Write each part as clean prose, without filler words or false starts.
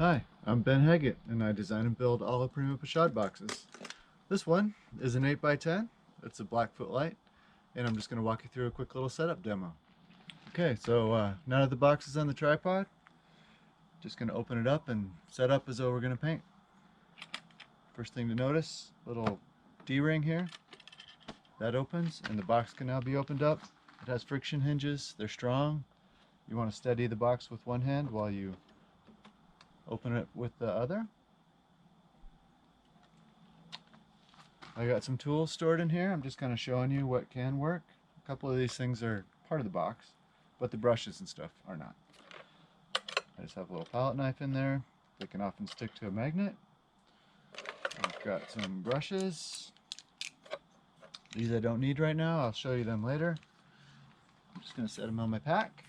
Hi, I'm Ben Haggett, and I design and build Alla Prima Pochade boxes. This one is an 8x10. It's a Blackfoot Lite, and I'm just going to walk you through a quick little setup demo. Okay, so now that the box is on the tripod, just going to open it up and set up as though we're going to paint. First thing to notice, little D-ring here. That opens, and the box can now be opened up. It has friction hinges. They're strong. You want to steady the box with one hand while you open it with the other. I got some tools stored in here. I'm just kind of showing you what can work. A couple of these things are part of the box, but the brushes and stuff are not. I just have a little palette knife in there. They can often stick to a magnet. I've got some brushes. These I don't need right now. I'll show you them later. I'm just going to set them on my pack.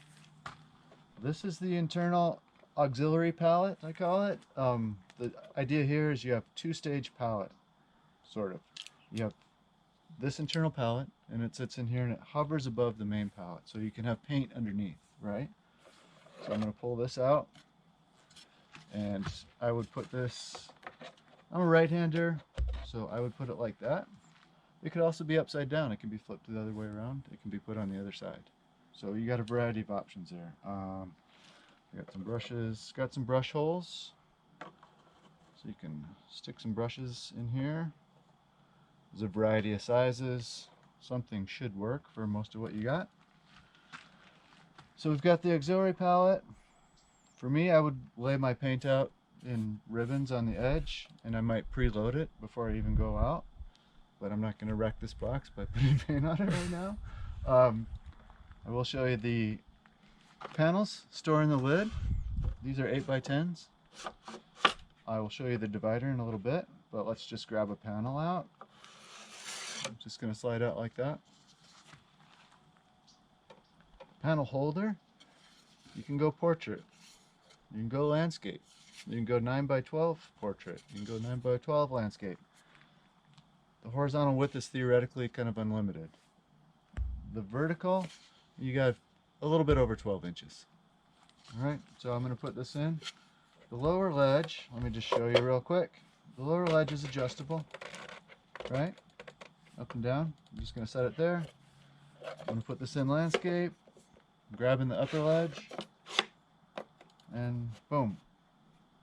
This is the internal auxiliary palette, I call it. The idea here is you have two-stage palette, sort of. You have this internal palette, and it sits in here and it hovers above the main palette, so you can have paint underneath, right? So I'm going to pull this out, and I would put this, I'm a right-hander, so I would put it like that. It could also be upside down. It can be flipped the other way around. It can be put on the other side. So you got a variety of options there. I got some brushes, got some brush holes, so you can stick some brushes in here. There's a variety of sizes. Something should work for most of what you got. So we've got the auxiliary palette. For me, I would lay my paint out in ribbons on the edge, and I might preload it before I even go out. But I'm not going to wreck this box by putting paint on it right now. I will show you the panels store in the lid. These are 8x10s. I will show you the divider in a little bit, but let's just grab a panel out. I'm just going to slide out like that. Panel holder, you can go portrait, you can go landscape, you can go 9x12 portrait, you can go 9x12 landscape. The horizontal width is theoretically kind of unlimited. The vertical, you got a little bit over 12 inches. Alright, so I'm going to put this in. The lower ledge, let me just show you real quick. The lower ledge is adjustable, right? Up and down. I'm just going to set it there. I'm going to put this in landscape. I'm grabbing the upper ledge, and boom,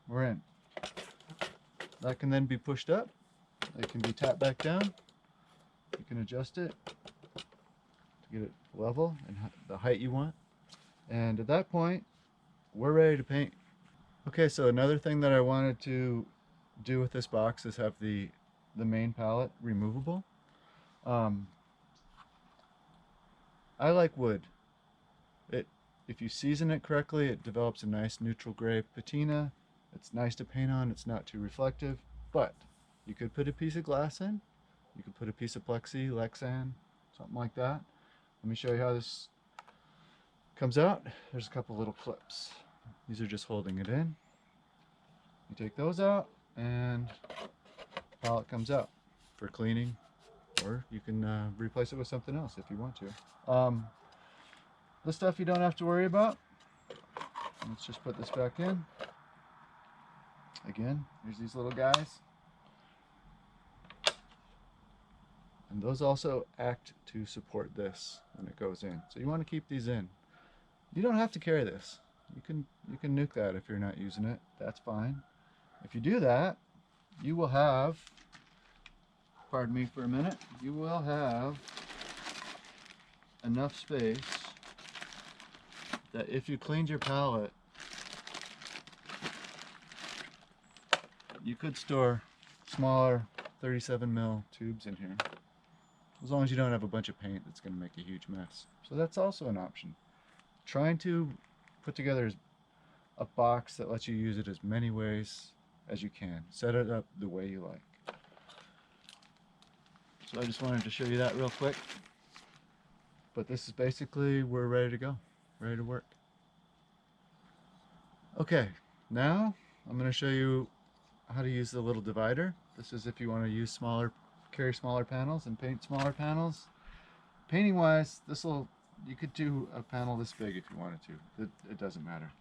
we're in. That can then be pushed up. It can be tapped back down. You can adjust it to get it level and the height you want. And at that point, we're ready to paint. Okay, so another thing that I wanted to do with this box is have the main palette removable. I like wood. If you season it correctly, it develops a nice neutral gray patina. It's nice to paint on, it's not too reflective, but you could put a piece of glass in, you could put a piece of plexi, Lexan, something like that. Let me show you how this comes out. There's a couple little clips. These are just holding it in. You take those out, and the palette comes out for cleaning, or you can replace it with something else if you want to. This stuff you don't have to worry about. Let's just put this back in. Again, here's these little guys. And those also act to support this when it goes in. So you want to keep these in. You don't have to carry this. You can nuke that if you're not using it. That's fine. If you do that, you will have, pardon me for a minute, you will have enough space that if you cleaned your palette, you could store smaller 37 mil tubes in here, as long as you don't have a bunch of paint that's going to make a huge mess. So that's also an option. Trying to put together a box that lets you use it as many ways as you can. Set it up the way you like. So I just wanted to show you that real quick. But this is basically, we're ready to go, ready to work. Okay, now I'm going to show you how to use the little divider. This is if you want to use carry smaller panels and paint smaller panels. Painting wise, you could do a panel this big if you wanted to. It doesn't matter.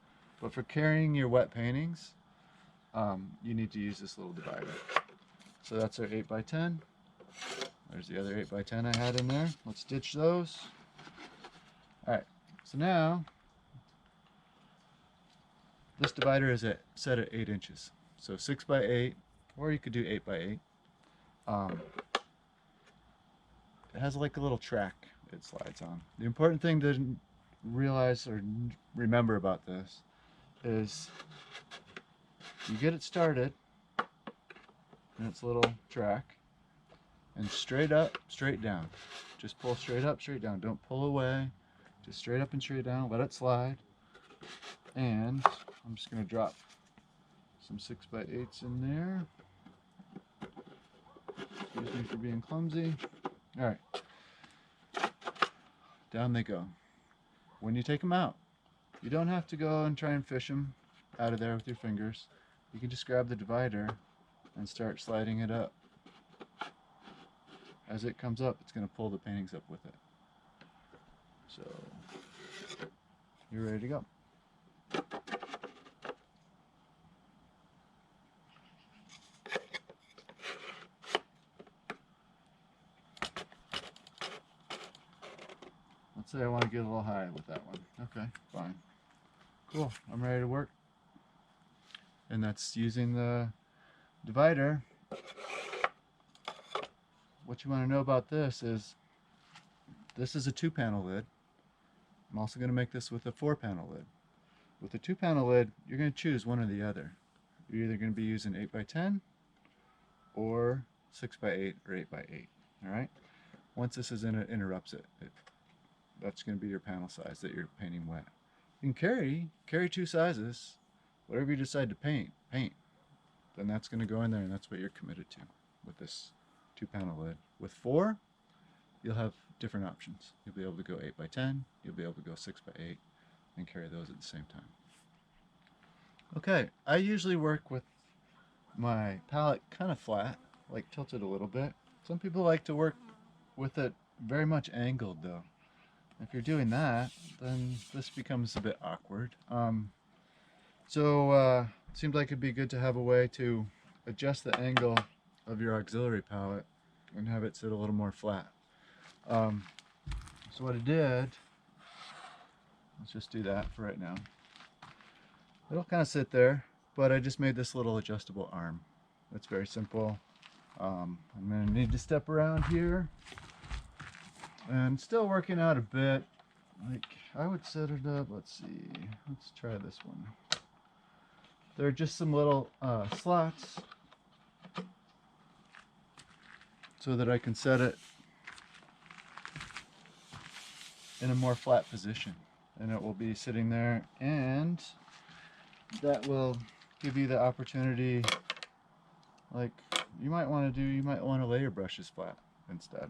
But for carrying your wet paintings, you need to use this little divider. So that's our 8x10. There's the other 8x10 I had in there. Let's ditch those. Alright, so now this divider is set at 8 inches. So 6x8, or you could do 8x8. It has like a little track it slides on. The important thing to realize or remember about this is you get it started in its little track, and straight up, straight down. Just pull straight up, straight down. Don't pull away. Just straight up and straight down. Let it slide. And I'm just going to drop some 6x8s in there. Excuse me for being clumsy. Alright. Down they go. When you take them out, you don't have to go and try and fish them out of there with your fingers. You can just grab the divider and start sliding it up. As it comes up, it's going to pull the paintings up with it. So, you're ready to go. Let's say I want to get a little high with that one. Okay, fine. Cool, I'm ready to work. And that's using the divider. What you want to know about this is a 2-panel lid. I'm also going to make this with a 4-panel lid. With a 2-panel lid, you're going to choose one or the other. You're either going to be using 8x10 or 6x8 or 8x8. Alright? Once this is in, it interrupts it. That's going to be your panel size that you're painting wet. You can carry 2 sizes. Whatever you decide to paint. Then that's going to go in there, and that's what you're committed to with this 2-panel lid. With 4, you'll have different options. You'll be able to go 8x10, you'll be able to go 6x8, and carry those at the same time. Okay, I usually work with my palette kind of flat, like tilted a little bit. Some people like to work with it very much angled though. If you're doing that, then this becomes a bit awkward. It seemed like it'd be good to have a way to adjust the angle of your auxiliary palette and have it sit a little more flat. So what I did, let's just do that for right now. It'll kind of sit there, but I just made this little adjustable arm. That's very simple. I'm going to need to step around here. And still working out a bit. Like, I would set it up, let's see, let's try this one. There are just some little slots so that I can set it in a more flat position. And it will be sitting there, and that will give you the opportunity, like you might want to lay your brushes flat instead.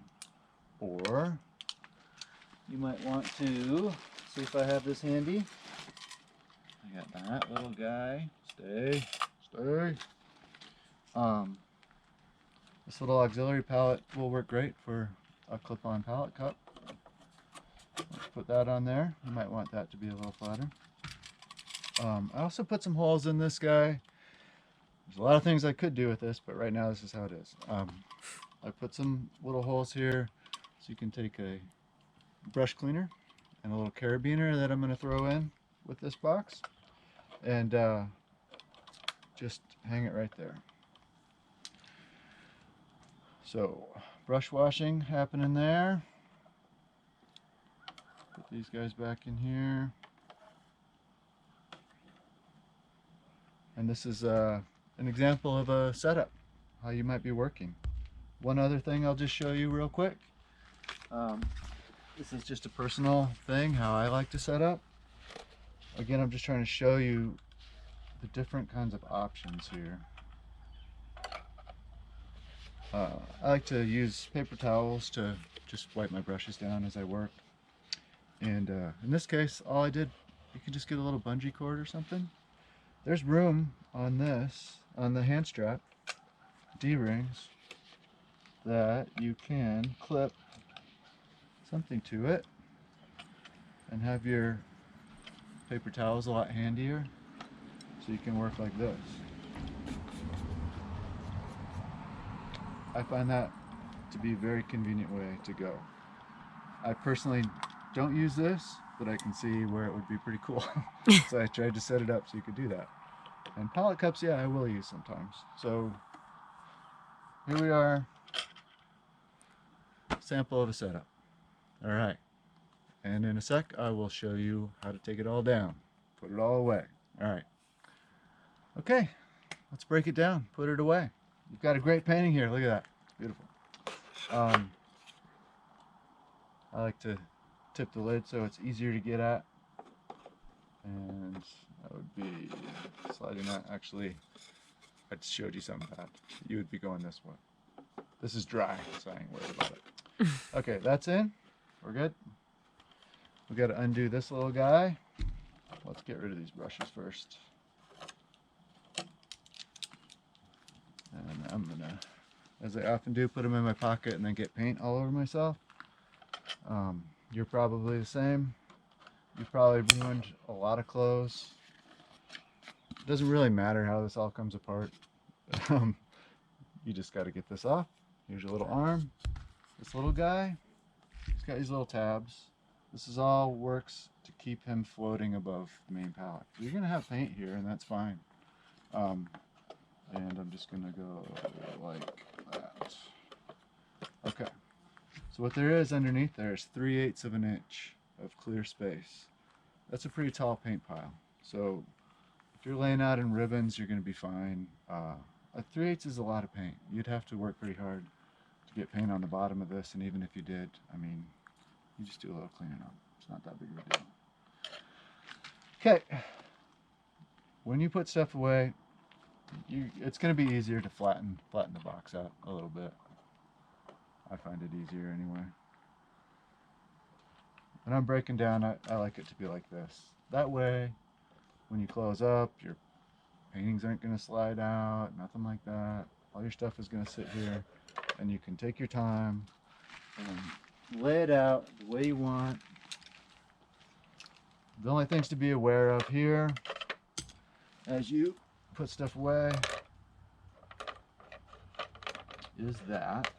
Or you might want to see if I have this handy. I got that little guy. Stay. This little auxiliary palette will work great for a clip-on palette cup. Let's put that on there. You might want that to be a little flatter. I also put some holes in this guy. There's a lot of things I could do with this, but right now this is how it is. I put some little holes here so you can take a brush cleaner and a little carabiner that I'm going to throw in with this box, and just hang it right there. So brush washing happening there. Put these guys back in here. And this is an example of a setup, how you might be working. One other thing I'll just show you real quick. This is just a personal thing, how I like to set up. Again, I'm just trying to show you the different kinds of options here. I like to use paper towels to just wipe my brushes down as I work. And in this case, all I did, you can just get a little bungee cord or something. There's room on this, on the hand strap, D-rings, that you can clip something to it and have your paper towels a lot handier, so you can work like this. I find that to be a very convenient way to go. I personally don't use this, but I can see where it would be pretty cool. So I tried to set it up so you could do that. And pallet cups, yeah, I will use sometimes. So here we are, sample of a setup. All right, and in a sec I will show you how to take it all down, put it all away. All right, okay, let's break it down, put it away. You've got a great painting here, look at that, beautiful. I like to tip the lid so it's easier to get at, and that would be sliding that. Actually, I just showed you something bad. You would be going this way. This is dry, so I ain't worried about it. Okay, that's in. We're good. We got to undo this little guy. Let's get rid of these brushes first. And I'm gonna, as I often do, put them in my pocket and then get paint all over myself. You're probably the same. You probably ruined a lot of clothes. It doesn't really matter how this all comes apart. You just got to get this off. Here's your little arm. This little guy, he's got these little tabs. This is all works to keep him floating above the main pallet. You're gonna have paint here, and that's fine. And I'm just gonna go like that. Okay. So what there is underneath there is 3/8 of an inch of clear space. That's a pretty tall paint pile. So if you're laying out in ribbons, you're gonna be fine. A 3/8 is a lot of paint. You'd have to work pretty hard to get paint on the bottom of this, and even if you did, I mean, you just do a little cleaning up. It's not that big of a deal. Okay, when you put stuff away, it's going to be easier to flatten the box out a little bit. I find it easier anyway. When I'm breaking down, I like it to be like this. That way, when you close up, your paintings aren't going to slide out, nothing like that. All your stuff is going to sit here, and you can take your time and lay it out the way you want. The only things to be aware of here as you put stuff away is that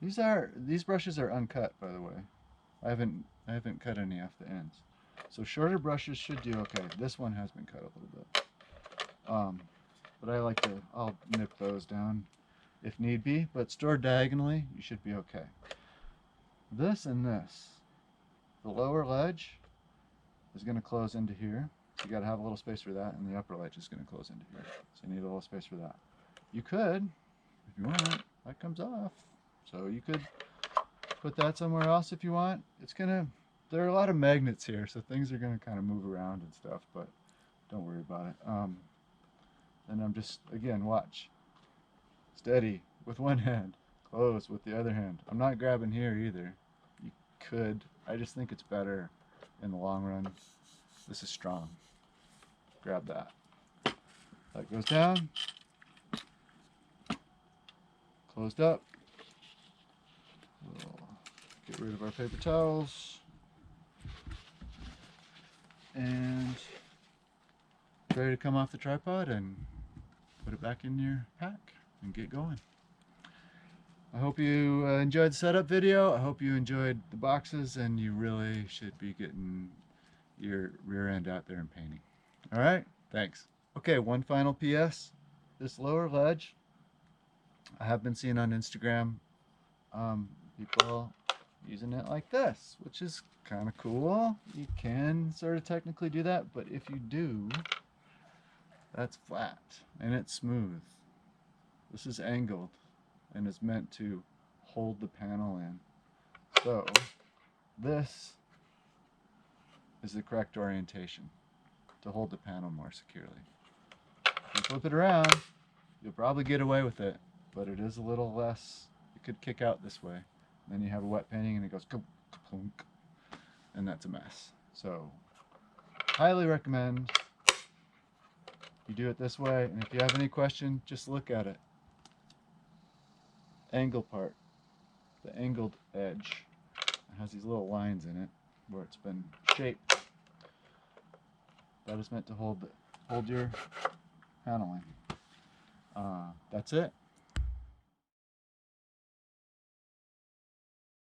these brushes are uncut, by the way. I haven't cut any off the ends. So shorter brushes should do okay. This one has been cut a little bit. But I'll nip those down if need be, but stored diagonally, you should be okay. This and this, the lower ledge is going to close into here. So you got to have a little space for that, and the upper ledge is going to close into here. So you need a little space for that. You could, if you want, that comes off. So you could put that somewhere else if you want. There are a lot of magnets here, so things are going to kind of move around and stuff, but don't worry about it. And I'm just, again, watch. Steady with one hand, close with the other hand. I'm not grabbing here either. You could. I just think it's better in the long run. This is strong. Grab that. That goes down. Closed up. We'll get rid of our paper towels. And ready to come off the tripod and put it back in your pack and get going. I hope you enjoyed the setup video. I hope you enjoyed the boxes, and you really should be getting your rear end out there and painting. All right, thanks. Okay, one final PS. This lower ledge, I have been seeing on Instagram people using it like this, which is kind of cool. You can sort of technically do that, but if you do, that's flat and it's smooth. This is angled and is meant to hold the panel in. So this is the correct orientation to hold the panel more securely. If you flip it around, you'll probably get away with it, but it is a little less, it could kick out this way. Then you have a wet painting and it goes ka-plunk, and that's a mess. So highly recommend you do it this way, and if you have any question, just look at it. Angle part, the angled edge, it has these little lines in it where it's been shaped. That is meant to hold your paneling. That's it.